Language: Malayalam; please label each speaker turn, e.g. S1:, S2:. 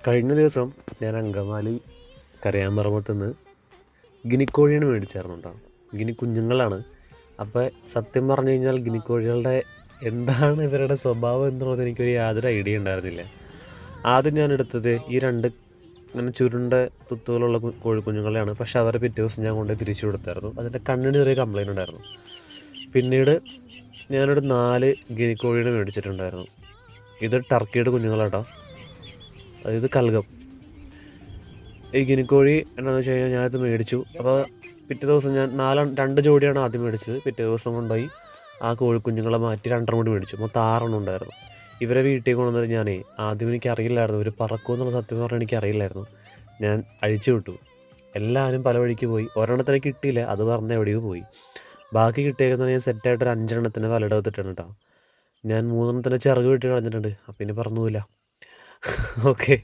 S1: കഴിഞ്ഞ ദിവസം ഞാൻ അങ്കമാലി കരയാമ്പറമ്പത്ത് നിന്ന് ഗിനിക്കോഴിയാണ് മേടിച്ചായിരുന്നു കേട്ടോ. ഗിനി കുഞ്ഞുങ്ങളാണ്. അപ്പോൾ സത്യം പറഞ്ഞു കഴിഞ്ഞാൽ ഗിനിക്കോഴികളുടെ എന്താണ് ഇവരുടെ സ്വഭാവം എന്നുള്ളത് എനിക്കൊരു യാതൊരു ഐഡിയ ഉണ്ടായിരുന്നില്ല. ആദ്യം ഞാൻ എടുത്തത് ഈ രണ്ട് ഇങ്ങനെ ചുരുണ്ട തുത്തുകളുള്ള കോഴിക്കുഞ്ഞുങ്ങളെയാണ്. പക്ഷെ അവരെ പിറ്റേ ദിവസം ഞാൻ കൊണ്ടുപോയി തിരിച്ചു കൊടുത്തായിരുന്നു. അതിൻ്റെ കണ്ണിന് ചെറിയ കംപ്ലൈൻറ്റ് ഉണ്ടായിരുന്നു. പിന്നീട് ഞാനൊരു 4 ഗിനിക്കോഴിനെ മേടിച്ചിട്ടുണ്ടായിരുന്നു. ഇത് ടർക്കിയുടെ കുഞ്ഞുങ്ങളാട്ടോ, അതായത് കൽഗം. ഈ ഗിനിക്കോഴി എന്താണെന്ന് വെച്ച് കഴിഞ്ഞാൽ ഞാനത് മേടിച്ചു. അപ്പോൾ പിറ്റേ ദിവസം ഞാൻ 2 ജോഡിയാണ് ആദ്യം മേടിച്ചത്. പിറ്റേ ദിവസം കൊണ്ടുപോയി ആ കോഴിക്കുഞ്ഞുങ്ങളെ മാറ്റി 2 കൂടി മേടിച്ചു. മൊത്തം 6 ഉണ്ടായിരുന്നു. ഇവരെ വീട്ടിൽ കൊണ്ടുവന്നിട്ട് ഞാനേ ആദ്യം എനിക്ക് അറിയില്ലായിരുന്നു ഇവർ പറക്കുമെന്നുള്ള സത്യം പറഞ്ഞാൽ എനിക്കറിയില്ലായിരുന്നു. ഞാൻ അഴിച്ചു വിട്ടു. എല്ലാവരും പല വഴിക്ക് പോയി. ഒരെണ്ണത്തിനെ കിട്ടിയില്ല, അത് പറഞ്ഞ എവിടെയോ പോയി. ബാക്കി കിട്ടിയേക്കുന്നത് ഞാൻ സെറ്റായിട്ട് ഒരു 5 എണ്ണത്തിന് വലയുടെ അകത്തിട്ടാണ് കേട്ടോ. ഞാൻ 3 എണ്ണത്തിൻ്റെ ചിറക് വെട്ടി കളഞ്ഞിട്ടുണ്ട്. അപ്പം പിന്നെ പറഞ്ഞു പോയില്ല. ഓക്കെ.